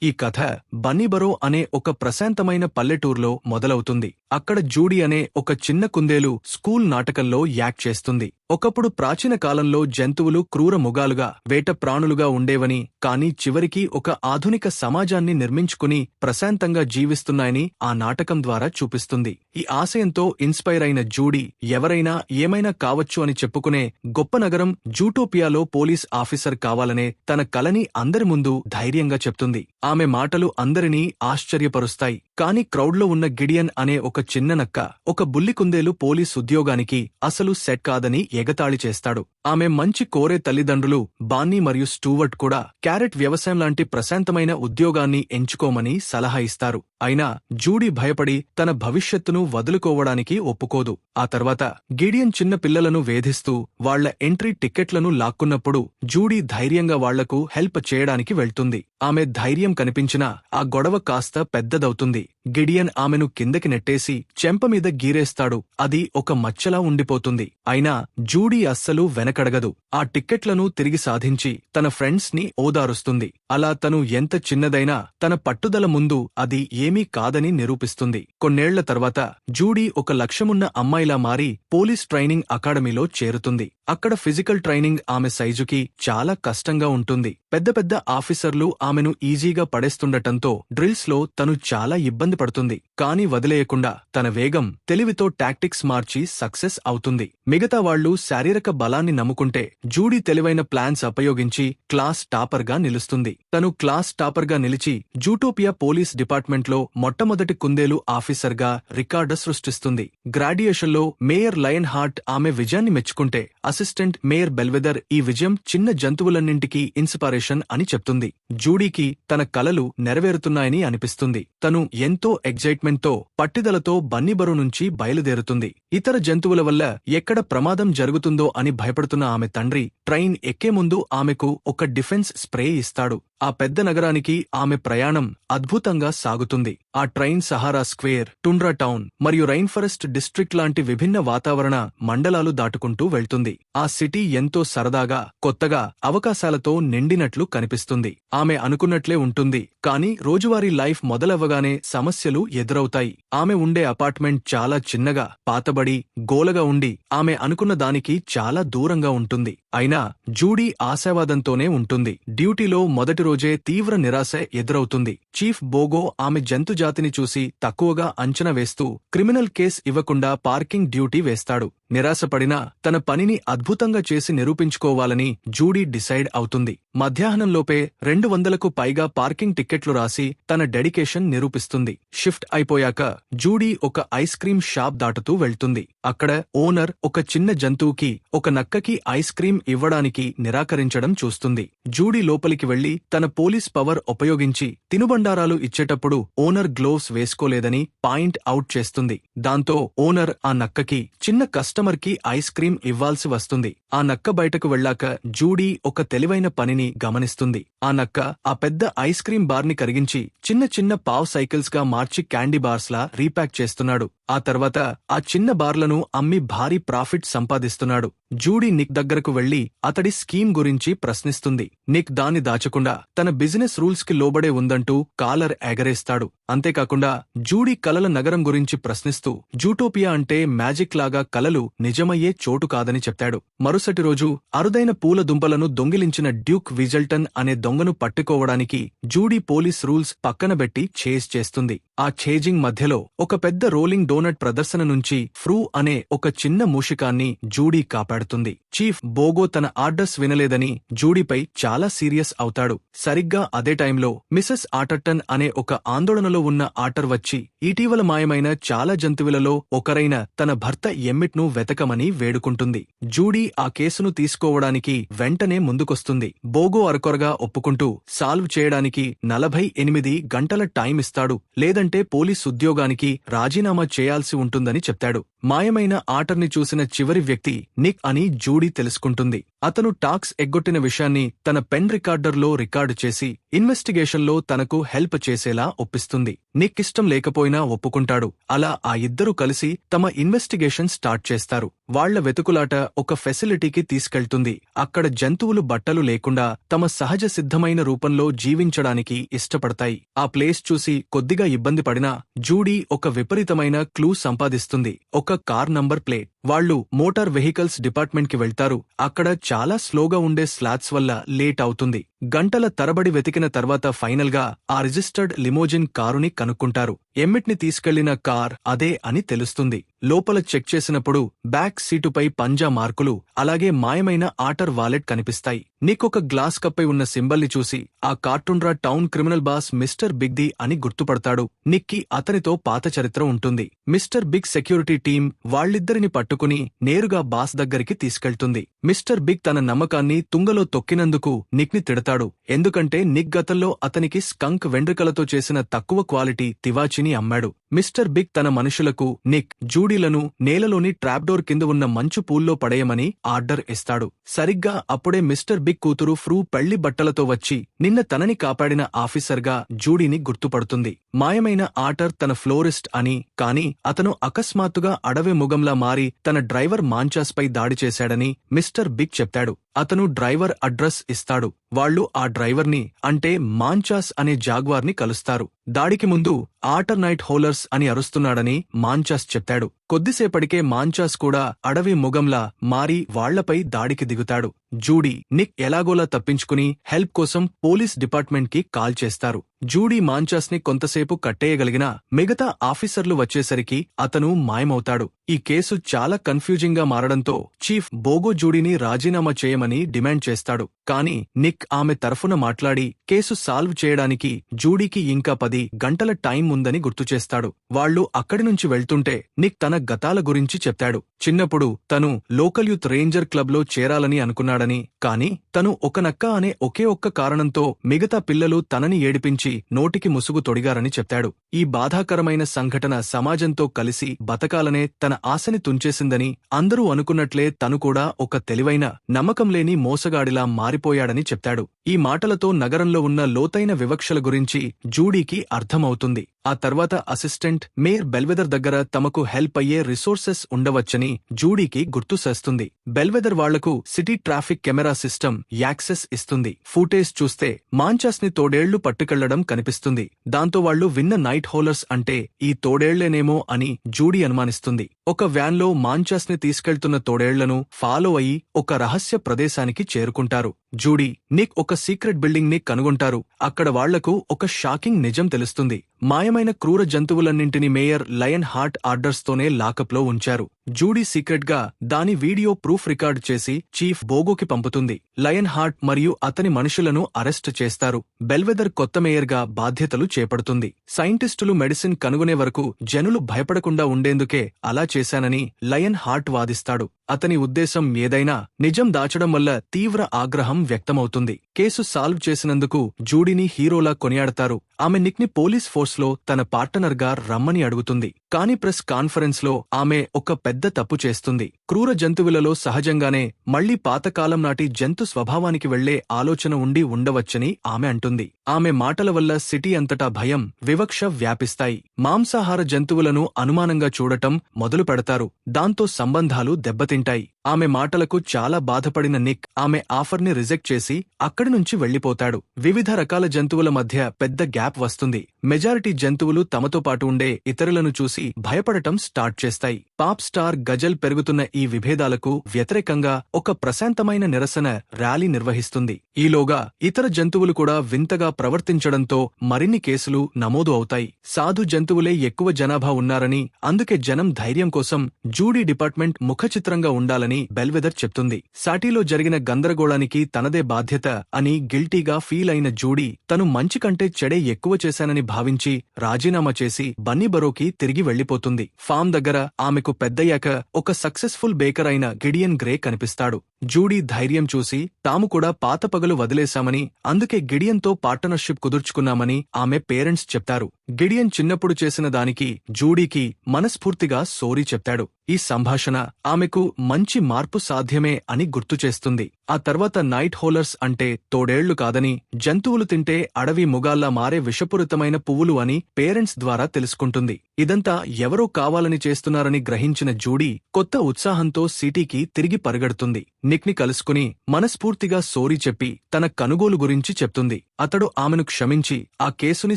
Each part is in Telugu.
ఈ కథ బన్నీబరో అనే ఒక ప్రశాంతమైన పల్లెటూర్లో మొదలవుతుంది. అక్కడ జూడీ అనే ఒక చిన్న కుందేలు స్కూల్ నాటకంలో యాక్ట్ చేస్తుంది. ఒకప్పుడు ప్రాచీన కాలంలో జంతువులు క్రూర మృగాలుగా, వేట ప్రాణులుగా ఉండేవని, కానీ చివరికి ఒక ఆధునిక సమాజాన్ని నిర్మించుకుని ప్రశాంతంగా జీవిస్తున్నాయని ఆ నాటకం ద్వారా చూపిస్తుంది. ఈ ఆశయంతో ఇన్స్పైర్ అయిన జూడీ ఎవరైనా ఏమైనా కావచ్చు అని చెప్పుకునే గొప్ప నగరం జూటోపియాలో పోలీస్ ఆఫీసర్ కావాలనే తన కలని అందరి ముందు ధైర్యంగా చెప్తుంది. ఆమె మాటలు అందరినీ ఆశ్చర్యపరుస్తాయి. కాని క్రౌడ్లో ఉన్న గిడియన్ అనే ఒక చిన్న నక్క, ఒక బుల్లి కుందేలు పోలీస్ ఉద్యోగానికి అసలు సెట్ కాదని ఎగతాళి చేస్తాడు. ఆమె మంచి కోరే తల్లిదండ్రులు బాన్నీ మరియు స్టూవర్ట్ కూడా క్యారెట్ వ్యవసాయం లాంటి ప్రశాంతమైన ఉద్యోగాన్ని ఎంచుకోమని సలహా ఇస్తారు. అయినా జూడీ భయపడి తన భవిష్యత్తును వదులుకోవడానికి ఒప్పుకోదు. ఆ తర్వాత గిడియన్ చిన్న పిల్లలను వేధిస్తూ వాళ్ల ఎంట్రీ టిక్కెట్లను లాక్కున్నప్పుడు జూడీ ధైర్యంగా వాళ్లకు హెల్ప్ చేయడానికి వెళ్తుంది. ఆమె ధైర్యం కనిపించినా ఆ గొడవ కాస్త పెద్దదవుతుంది. గిడియన్ ఆమెను కిందకి నెట్టేసి చెంపమీద గీరేస్తాడు. అది ఒక మచ్చలా ఉండిపోతుంది. అయినా జూడీ అస్సలు వెనకడగదు. ఆ టిక్కెట్లను తిరిగి సాధించి తన ఫ్రెండ్స్ ని ఓదారుస్తుంది. అలా తను ఎంత చిన్నదైనా తన పట్టుదల ముందు అది ఏమీ కాదని నిరూపిస్తుంది. కొన్నేళ్ల తర్వాత జూడీ ఒక లక్ష్యమున్న అమ్మాయిలా మారి పోలీస్ ట్రైనింగ్ అకాడమీలో చేరుతుంది. అక్కడ ఫిజికల్ ట్రైనింగ్ ఆమె సైజుకి చాలా కష్టంగా ఉంటుంది. పెద్ద పెద్ద ఆఫీసర్లు ఆమెను ఈజీగా పడేస్తుండటంతో డ్రిల్స్ లో తను చాలా ఇబ్బంది పడుతుంది. కానీ వదిలేయకుండా తన వేగం, తెలివితో టాక్టిక్స్ మార్చి సక్సెస్ అవుతుంది. మిగతా వాళ్లు శారీరక బలాన్ని నమ్ముకుంటే జూడీ తెలివైన ప్లాన్స్ ఉపయోగించి క్లాస్ టాపర్ గా నిలుస్తుంది. తను క్లాస్ టాపర్ గా నిలిచి జూటోపియా పోలీస్ డిపార్ట్మెంట్లో మొట్టమొదటి కుందేలు ఆఫీసర్ గా రికార్డు సృష్టిస్తుంది. గ్రాడ్యుయేషన్లో మేయర్ లయన్ హార్ట్ ఆమె విజయాన్ని మెచ్చుకుంటే అసిస్టెంట్ మేయర్ బెల్వెదర్ ఈ విజయం చిన్న జంతువులన్నింటికీ ఇన్స్పిరేషన్ అని చెప్తుంది. జూడీకి తన కలలు నెరవేరుతున్నాయని అనిపిస్తుంది. తను ఎంతో ఎగ్జైట్మెంట్ తో, పట్టుదలతో బన్నీబరో నుంచి బయలుదేరుతుంది. ఇతర జంతువుల వల్ల ఎక్కడ ప్రమాదం జరుగుతుందో అని భయపడుతున్న ఆమె తండ్రి ట్రైన్ ఎక్కే ముందు ఆమెకు ఒక డిఫెన్స్ స్ప్రే ఇస్తాడు. ఆ పెద్ద నగరానికి ఆమె ప్రయాణం అద్భుతంగా సాగుతుంది. ఆ train Sahara square, tundra town మరియు రైన్ ఫారెస్ట్ డిస్ట్రిక్ట్ లాంటి విభిన్న వాతావరణ మండలాలు దాటుకుంటూ వెళ్తుంది. ఆ సిటీ ఎంతో సరదాగా, కొత్తగా, అవకాశాలతో నిండినట్లు కనిపిస్తుంది. ఆమె అనుకున్నట్లే ఉంటుంది. కానీ రోజువారీ లైఫ్ మొదలవ్వగానే సమస్యలు ఎదురవుతాయి. ఆమె ఉండే అపార్ట్మెంట్ చాలా చిన్నగా, పాతబడి, గోలగా ఉండి ఆమె అనుకున్న దానికి చాలా దూరంగా ఉంటుంది. అయినా జూడీ ఆశావాదంతోనే ఉంటుంది. డ్యూటీలో మొదటి రోజే తీవ్ర నిరాశ ఎదురవుతుంది. చీఫ్ బోగో ఆమె జంతుజాతిని చూసి తక్కువగా అంచనా వేస్తూ క్రిమినల్ కేస్ ఇవ్వకుండా పార్కింగ్ డ్యూటీ వేస్తాడు. నిరాశపడినా తన పనిని అద్భుతంగా చేసి నిరూపించుకోవాలని జూడీ డిసైడ్ అవుతుంది. మధ్యాహ్నంలోపే 200కు పైగా పార్కింగ్ టిక్కెట్లు రాసి తన డెడికేషన్ నిరూపిస్తుంది. షిఫ్ట్ అయిపోయాక జూడీ ఒక ఐస్ క్రీం షాప్ దాటుతూ వెళ్తుంది. అక్కడ ఓనర్ ఒక చిన్న జంతువుకి, ఒక నక్కకి ఐస్ క్రీం ఇవ్వడానికి నిరాకరించడం చూస్తుంది. జూడీ లోపలికి వెళ్లి తన పోలీస్ పవర్ ఉపయోగించి తినుబండారాలు ఇచ్చేటప్పుడు ఓనర్ గ్లోవ్స్ వేసుకోలేదని పాయింట్ అవుట్ చేస్తుంది. దాంతో ఓనర్ ఆ నక్కకి, చిన్న కస్టమర్ కి ఐస్ క్రీం ఇవ్వాల్సి వస్తుంది. ఆ నక్క బయటకు వెళ్లాక జూడీ ఒక తెలివైన పనిని గమనిస్తుంది. ఆ నక్క ఆ పెద్ద ఐస్ క్రీం బార్ని కరిగించి చిన్న చిన్న పావ్ సైకిల్స్ గా మార్చి క్యాండీ బార్స్ లా రీప్యాక్ చేస్తున్నాడు. ఆ తర్వాత ఆ చిన్న బార్లను అమ్మి భారీ ప్రాఫిట్ సంపాదిస్తున్నాడు. జూడీ నిక్ దగ్గరకు వెళ్లి అతడి స్కీమ్ గురించి ప్రశ్నిస్తుంది. నిక్ దాన్ని దాచకుండా తన బిజినెస్ రూల్స్ కి లోబడే ఉందంటూ కాలర్ ఎగరేస్తాడు. అంతేకాకుండా జూడీ కలల నగరం గురించి ప్రశ్నిస్తూ జూటోపియా అంటే మ్యాజిక్ లాగా కలలు నిజమయ్యే చోటు కాదని చెప్తాడు. మరుసటి రోజు అరుదైన పూల దుంపలను దొంగిలించిన డ్యూక్ విజల్టన్ అనే దొంగను పట్టుకోవడానికి జూడీ పోలీస్ రూల్స్ పక్కనబెట్టి చేజ్ చేస్తుంది. ఆ చేజింగ్ మధ్యలో ఒక పెద్ద రోలింగ్ డోనట్ ప్రదర్శన నుంచి ఫ్రూ అనే ఒక చిన్న మూషికాన్ని జూడీ కాపాడుతుంది. చీఫ్ బోగో తన ఆర్డర్స్ వినలేదని జూడీపై చాలా సీరియస్ అవుతాడు. సరిగ్గా అదే టైంలో మిసెస్ ఆటర్టన్ అనే ఒక ఆందోళనలో ఉన్న ఆటర్ వచ్చి ఇటీవల మాయమైన చాలా జంతువులలో ఒకరైన తన భర్త ఎమ్మిట్ ను వెతకమని వేడుకుంటుంది. జూడీ ఆ కేసును తీసుకోవడానికి వెంటనే ముందుకొస్తుంది. బోగో అరకొరగా ఒప్పుకుంటూ సాల్వ్ చేయడానికి 48 గంటల టైం ఇస్తాడు, లేదంటే పోలీస్ ఉద్యోగానికి రాజీనామా చేయాల్సి ఉంటుందని చెప్తాడు. మాయమైన ఆటర్ని చూసిన చివరి వ్యక్తి నిక్ అని జూడీ తెలుసుకుంటుంది. అతను టాక్స్ ఎగ్గొట్టిన విషయాన్ని తన పెన్ రికార్డర్లో రికార్డు చేసి ఇన్వెస్టిగేషన్లో తనకు హెల్ప్ చేసేలా ఒప్పిస్తుంది. నిక్ ఇష్టం లేకపోయినా ఒప్పుకుంటాడు. అలా ఆ ఇద్దరూ కలిసి తమ ఇన్వెస్టిగేషన్ స్టార్ట్ చేస్తారు. వాళ్ల వెతుకులాట ఒక ఫెసిలిటీకి తీసుకెళ్తుంది. అక్కడ జంతువులు బట్టలు లేకుండా తమ సహజ సిద్ధమైన రూపంలో జీవించడానికి ఇష్టపడతాయి. ఆ ప్లేస్ చూసి కొద్దిగా ఇబ్బంది పడినా జూడీ ఒక విపరీతమైన క్లూ సంపాదిస్తుంది. ఒక కార్ నంబర్ ప్లేట్. వాళ్లు మోటార్ వెహికల్స్ డిపార్ట్మెంట్ కి వెళ్తారు. అక్కడ చాలా స్లోగా ఉండే స్లాట్స్ వల్ల లేట్ అవుతుంది. గంటల తరబడి వెతికిన తర్వాత ఫైనల్ గా ఆ రిజిస్టర్డ్ లిమోజిన్ కారుని కనుక్కుంటారు. ఎమ్మిట్ని తీసుకెళ్లిన కార్ అదే అని తెలుస్తుంది. లోపల చెక్ చేసినప్పుడు బ్యాక్ సీటుపై పంజా మార్కులు, అలాగే మాయమైన ఆటర్ వాలెట్ కనిపిస్తాయి. నిక్ ఒక గ్లాస్ కప్పై ఉన్న సింబల్ని చూసి ఆ కార్టూన్రా టౌన్ క్రిమినల్ బాస్ మిస్టర్ బిగ్ది అని గుర్తుపడతాడు. నిక్కి అతనితో పాత చరిత్ర ఉంటుంది. మిస్టర్ బిగ్ సెక్యూరిటీ టీం వాళ్ళిద్దరిని పట్టుకుని నేరుగా బాస్ దగ్గరికి తీసుకెళ్తుంది. మిస్టర్ బిగ్ తన నమ్మకాన్ని తుంగలో తొక్కినందుకు నిక్ ని తిడతాడు. ఎందుకంటే నిక్ గతంలో అతనికి స్కంక్ వెండ్రుకలతో చేసిన తక్కువ క్వాలిటీ తివాచీని అమ్మాడు. మిస్టర్ బిగ్ తన మనుషులకు నిక్, జూడీలను నేలలోని ట్రాప్డోర్ కింద ఉన్న మంచు పూల్లో పడేయమని ఆర్డర్ ఇస్తాడు. సరిగ్గా అప్పుడే మిస్టర్ బిగ్ కూతురు ఫ్రూ పెళ్లి బట్టలతో వచ్చి నిన్న తనని కాపాడిన ఆఫీసర్గా జూడీని గుర్తుపడుతుంది. మాయమైన ఆటర్ తన ఫ్లోరిస్ట్ అని, కాని అతను అకస్మాత్తుగా అడవి ముగంలా మారి తన డ్రైవర్ మాంచాస్ పై దాడి చేశాడని మిస్టర్ బిగ్ చెప్తాడు. అతను డ్రైవర్ అడ్రస్ ఇస్తాడు. వాళ్లు ఆ డ్రైవర్ని, అంటే మాంచాస్ అనే జాగ్వార్ని కలుస్తారు. దాడికి ముందు ఆటర్ నైట్ హోలర్స్ అని అరుస్తున్నాడని మాంచాస్ చెప్తాడు. కొద్దిసేపటికే మాంచాస్ కూడా అడవి ముగంలా మారి వాళ్లపై దాడికి దిగుతాడు. జూడీ, నిక్ ఎలాగోలా తప్పించుకుని హెల్ప్ కోసం పోలీస్ డిపార్ట్మెంట్ కి కాల్ చేస్తారు. జూడీ మాంచాస్ ని కొంతసేపు కట్టేయగలిగినా మిగతా ఆఫీసర్లు వచ్చేసరికి అతను మాయమవుతాడు. ఈ కేసు చాలా కన్ఫ్యూజింగ్ గా మారడంతో చీఫ్ బోగో జూడీని రాజీనామా చేయమని డిమాండ్ చేస్తాడు. కానీ నిక్ ఆమె తరఫున మాట్లాడి కేసు సాల్వ్ చేయడానికి జూడీకి ఇంకా 10 గంటల టైం ఉందని గుర్తుచేస్తాడు. వాళ్లు అక్కడి నుంచి వెళ్తుంటే నిక్ తన గతాల గురించి చెప్తాడు. చిన్నప్పుడు తను లోకల్ యూత్ రేంజర్ క్లబ్ లో చేరాలని అనుకున్నాడని, కాని తను ఒక నక్క అనే ఒకే ఒక్క కారణంతో మిగతా పిల్లలు తనని ఏడిపించి నోటికి ముసుగు తొడిగారని చెప్తాడు. ఈ బాధాకరమైన సంఘటన సమాజంతో కలిసి బతకాలనే తన ఆశని తుంచేసిందని, అందరూ అనుకున్నట్లే తను కూడా ఒక తెలివైన, నమ్మకం లేని మోసగాడిలా మారిపోయాడని చెప్తాడు. ఈ మాటలతో నగరంలో ఉన్న లోతైన వివక్షల గురించి జూడీకి అర్థమవుతుంది. ఆ తర్వాత అసిస్టెంట్ మేయర్ బెల్వెదర్ దగ్గర తమకు హెల్ప్ అయ్యే రిసోర్సెస్ ఉండవచ్చని జూడీకి గుర్తుసేస్తుంది. బెల్వెదర్ వాళ్లకు city traffic camera system access ఇస్తుంది. ఫూటేజ్ చూస్తే మాంచాస్ ని తోడేళ్లు పట్టుకెళ్లడం కనిపిస్తుంది. దాంతో వాళ్లు విన్న నైట్ హోలర్స్ అంటే ఈ తోడేళ్లేనేమో అని జూడీ అనుమానిస్తుంది. ఒక వ్యాన్లో మాంచాస్ ని తీసుకెళ్తున్న తోడేళ్లను ఫాలో అయి ఒక రహస్య ప్రదేశానికి చేరుకుంటారు. జూడీ, నిక్ ఒక సీక్రెట్ బిల్డింగ్ ని కనుగొంటారు. అక్కడ వాళ్లకు ఒక షాకింగ్ నిజం తెలుస్తుంది. మాయమైన క్రూర జంతువులన్నింటినీ మేయర్ లయన్ హార్ట్ ఆర్డర్స్ తోనే లాకప్ లో ఉంచారు. జూడీ సీక్రెట్ గా దాని వీడియో ప్రూఫ్ రికార్డ్ చేసి చీఫ్ బోగోకి పంపుతుంది. లయన్ హార్ట్ మరియు అతని మనుషులను అరెస్ట్ చేస్తారు. బెల్వెదర్ కొత్త మేయర్ గా బాధ్యతలు చేపడుతుంది. సైంటిస్టులు మెడిసిన్ కనుగొనే వరకు జనులు భయపడకుండా ఉండేందుకే అలా చేశానని లయన్ హార్ట్ వాదిస్తాడు. అతని ఉద్దేశం ఏదైనా నిజం దాచడం వల్ల తీవ్ర ఆగ్రహం వ్యక్తమవుతుంది. కేసు సాల్వ్ చేసినందుకు జూడీని హీరోలా కొనియాడతారు. ఆమె నిక్ ని పోలీస్ ఫోర్స్ లో తన పార్టనర్ గా రమ్మని అడుగుతుంది. కాని ప్రెస్ కాన్ఫరెన్స్ లో ఆమె ఒక పెద్ద తప్పు చేస్తుంది. క్రూర జంతువులలో సహజంగానే మళ్లీ పాతకాలం నాటి జంతు స్వభావానికి వెళ్లే ఆలోచన ఉండి ఉండవచ్చని ఆమె అంటుంది. ఆమె మాటల వల్ల సిటీ అంతటా భయం, వివక్ష వ్యాపిస్తాయి. మాంసాహార జంతువులను అనుమానంగా చూడటం మొదలు పెడతారు. దాంతో సంబంధాలు దెబ్బతింటాయి. ఆమె మాటలకు చాలా బాధపడిన నిక్ ఆమె ఆఫర్ని రిజెక్ట్ చేసి అక్కడి నుంచి వెళ్లిపోతాడు. వివిధ రకాల జంతువుల మధ్య పెద్ద గ్యాప్ వస్తుంది. మెజారిటీ జంతువులు తమతో పాటు ఉండే ఇతరులను చూసి భయపడటం స్టార్ట్ చేస్తాయి. పాప్ స్టార్ గజల్ పెరుగుతున్న ఈ విభేదాలకు వ్యతిరేకంగా ఒక ప్రశాంతమైన నిరసన ర్యాలీ నిర్వహిస్తుంది. ఈలోగా ఇతర జంతువులు కూడా వింతగా ప్రవర్తించడంతో మరిన్ని కేసులు నమోదు అవుతాయి. సాధు జంతువులే ఎక్కువ జనాభా ఉన్నారని, అందుకే జనం ధైర్యం కోసం జూడీ డిపార్ట్మెంట్ ముఖచిత్రంగా ఉండాలని బెల్వెదర్ చెప్తుంది. సాటిలో జరిగిన గందరగోళానికి తనదే బాధ్యత అని గిల్టీగా ఫీల్ అయిన జూడీ తను మంచి కంటే చెడే ఎక్కువ చేశానని భావించి రాజీనామా చేసి బన్నీబరోకి తిరిగి వెళ్లిపోతుంది. ఫామ్ దగ్గర ఆమెకు పెద్దయ్యాక ఒక సక్సెస్ఫుల్ బేకర్ అయిన గిడియన్ గ్రే కనిపిస్తాడు. జూడీ ధైర్యం చూసి తాము కూడా పాత పగలు వదిలేశామని, అందుకే గిడియన్తో పార్ట్నర్షిప్ కుదుర్చుకున్నామని ఆమె పేరెంట్స్ చెప్తారు. గిడియన్ చిన్నప్పుడు చేసిన దానికి జూడీకి మనస్ఫూర్తిగా సోరీ చెప్తాడు. ఈ సంభాషణ ఆమెకు మంచి మార్పు సాధ్యమే అని గుర్తుచేస్తుంది. ఆ తర్వాత నైట్ హోలర్స్ అంటే తోడేళ్లు కాదని, జంతువులు తింటే అడవి ముగాల్లా మారే విషపూరితమైన పువ్వులు అని పేరెంట్స్ ద్వారా తెలుసుకుంటుంది. ఇదంతా ఎవరో కావాలని చేస్తున్నారని గ్రహించిన జూడీ కొత్త ఉత్సాహంతో సిటీకి తిరిగి పరిగెడుతుంది. నిక్ని కలుసుకుని మనస్ఫూర్తిగా సోరీ చెప్పి తన కనుగోలు గురించి చెప్తుంది. అతడు ఆమెను క్షమించి ఆ కేసుని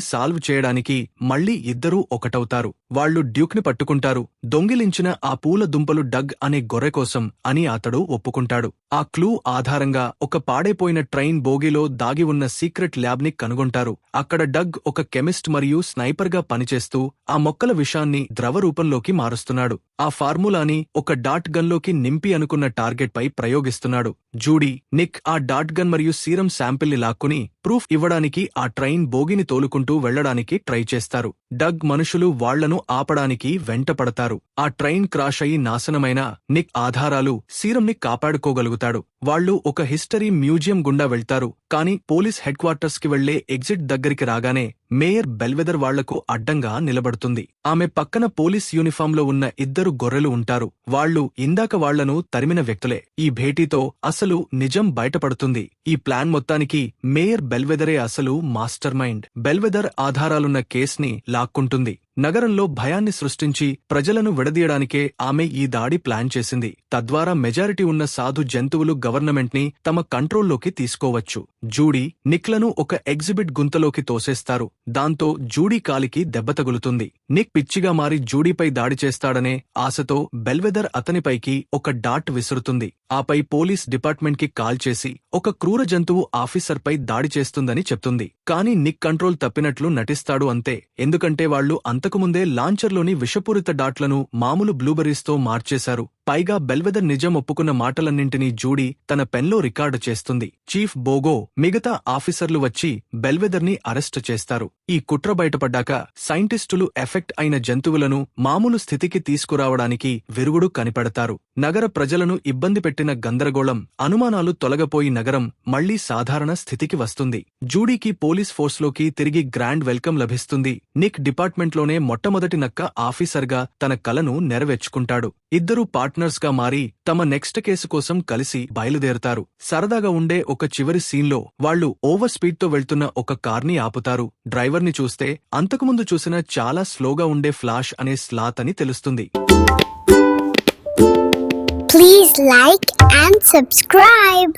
సాల్వ్ చేయడానికి మళ్లీ ఇద్దరూ ఒకటవుతారు. వాళ్లు డ్యూక్ని పట్టుకుంటారు. దొంగిలించిన ఆ పూల దుంపలు డగ్ అనే గొర్రె కోసం అని అతడు ఒప్పుకుంటాడు. ఆ క్లూ ఆధారంగా ఒక పాడైపోయిన ట్రైన్ బోగీలో దాగి ఉన్న సీక్రెట్ ల్యాబ్ని కనుగొంటారు. అక్కడ డగ్ ఒక కెమిస్ట్ మరియు స్నైపర్గా పనిచేస్తూ ఆ మొక్కల విషాన్ని ద్రవ రూపంలోకి మారుస్తున్నాడు. ఆ ఫార్ములాని ఒక డాట్ గన్లోకి నింపి అనుకున్న టార్గెట్ పై ప్రయోగిస్తున్నాడు. జూడీ, నిక్ ఆ డాట్ గన్ మరియు సీరం శాంపిల్ని లాక్కుని ప్రూఫ్ ఇవ్వడానికి ఆ ట్రైన్ బోగిని తోలుకుంటూ వెళ్లడానికి ట్రై చేస్తారు. డగ్ మనుషులు వాళ్లను ఆపడానికి వెంటపడతారు. ఆ ట్రైన్ క్రాష్ అయి నాశనమైన నిక్ ఆధారాలు సీరంని కాపాడుకోగలుగుతాడు. వాళ్లు ఒక హిస్టరీ మ్యూజియం గుండా వెళ్తారు. కానీ పోలీస్ హెడ్ క్వార్టర్స్ కి వెళ్లే ఎగ్జిట్ దగ్గరికి రాగానే మేయర్ బెల్వెదర్ వాళ్లకు అడ్డంగా నిలబడుతుంది. ఆమె పక్కన పోలీస్ యూనిఫాంలో ఉన్న ఇద్దరు గొర్రెలు ఉంటారు. వాళ్లు ఇందాక వాళ్లను తరిమిన వ్యక్తులే. ఈ భేటీతో అసలు నిజం బయటపడుతుంది. ఈ ప్లాన్ మొత్తానికి మేయర్ బెల్వెదరే అసలు మాస్టర్ మైండ్. బెల్వెదర్ ఆధారాలున్న కేస్ని లాక్కుంటుంది. నగరంలో భయాన్ని సృష్టించి ప్రజలను విడదీయడానికే ఆమె ఈ దాడి ప్లాన్ చేసింది. తద్వారా మెజారిటీ ఉన్న సాధు జంతువులు గవర్నమెంట్ని తమ కంట్రోల్లోకి తీసుకోవచ్చు. జూడీ, నిక్లను ఒక ఎగ్జిబిట్ గుంతలోకి తోసేస్తారు. దాంతో జూడీ కాలికి దెబ్బ తగులుతుంది. నిక్ పిచ్చిగా మారి జూడీపై దాడి చేస్తాడనే ఆశతో బెల్వెదర్ అతనిపైకి ఒక డాట్ విసురుతుంది. ఆపై పోలీస్ డిపార్ట్మెంట్కి కాల్ చేసి ఒక క్రూర జంతువు ఆఫీసర్పై దాడి చేస్తుందని చెప్తుంది. కానీ నిక్ కంట్రోల్ తప్పినట్లు నటిస్తాడు అంతే. ఎందుకంటే వాళ్లు అంతకుముందే లాంచర్లోని విషపూరిత డాట్లను మామూలు బ్లూబెర్రీస్తో మార్చేశారు. పైగా బెల్వెదర్ నిజం ఒప్పుకున్న మాటలన్నింటినీ జూడీ తన పెన్లో రికార్డు చేస్తుంది. చీఫ్ బోగో, మిగతా ఆఫీసర్లు వచ్చి బెల్వెదర్ని అరెస్టు చేస్తారు. ఈ కుట్ర బయటపడ్డాక సైంటిస్టులు ఎఫెక్ట్ అయిన జంతువులను మామూలు స్థితికి తీసుకురావడానికి విరుగుడు కనిపెడతారు. నగర ప్రజలను ఇబ్బంది పెట్టిన గందరగోళం, అనుమానాలు తొలగపోయి నగరం మళ్లీ సాధారణ స్థితికి వస్తుంది. జూడీకి పోలీస్ ఫోర్స్లోకి తిరిగి గ్రాండ్ వెల్కమ్ లభిస్తుంది. నిక్ డిపార్ట్మెంట్లోనే మొట్టమొదటి నక్క ఆఫీసర్గా తన కలను నెరవేర్చుకుంటాడు. ఇద్దరూ పార్ట్నర్స్ గా మారి తమ నెక్స్ట్ కేసు కోసం కలిసి బయలుదేరుతారు. సరదాగా ఉండే ఒక చివరి సీన్లో వాళ్లు ఓవర్ స్పీడ్తో వెళ్తున్న ఒక కార్ని ఆపుతారు. డ్రైవర్ని చూస్తే అంతకుముందు చూసిన చాలా స్లోగా ఉండే ఫ్లాష్ అనే స్లాత్ అని తెలుస్తుంది. Please like and subscribe.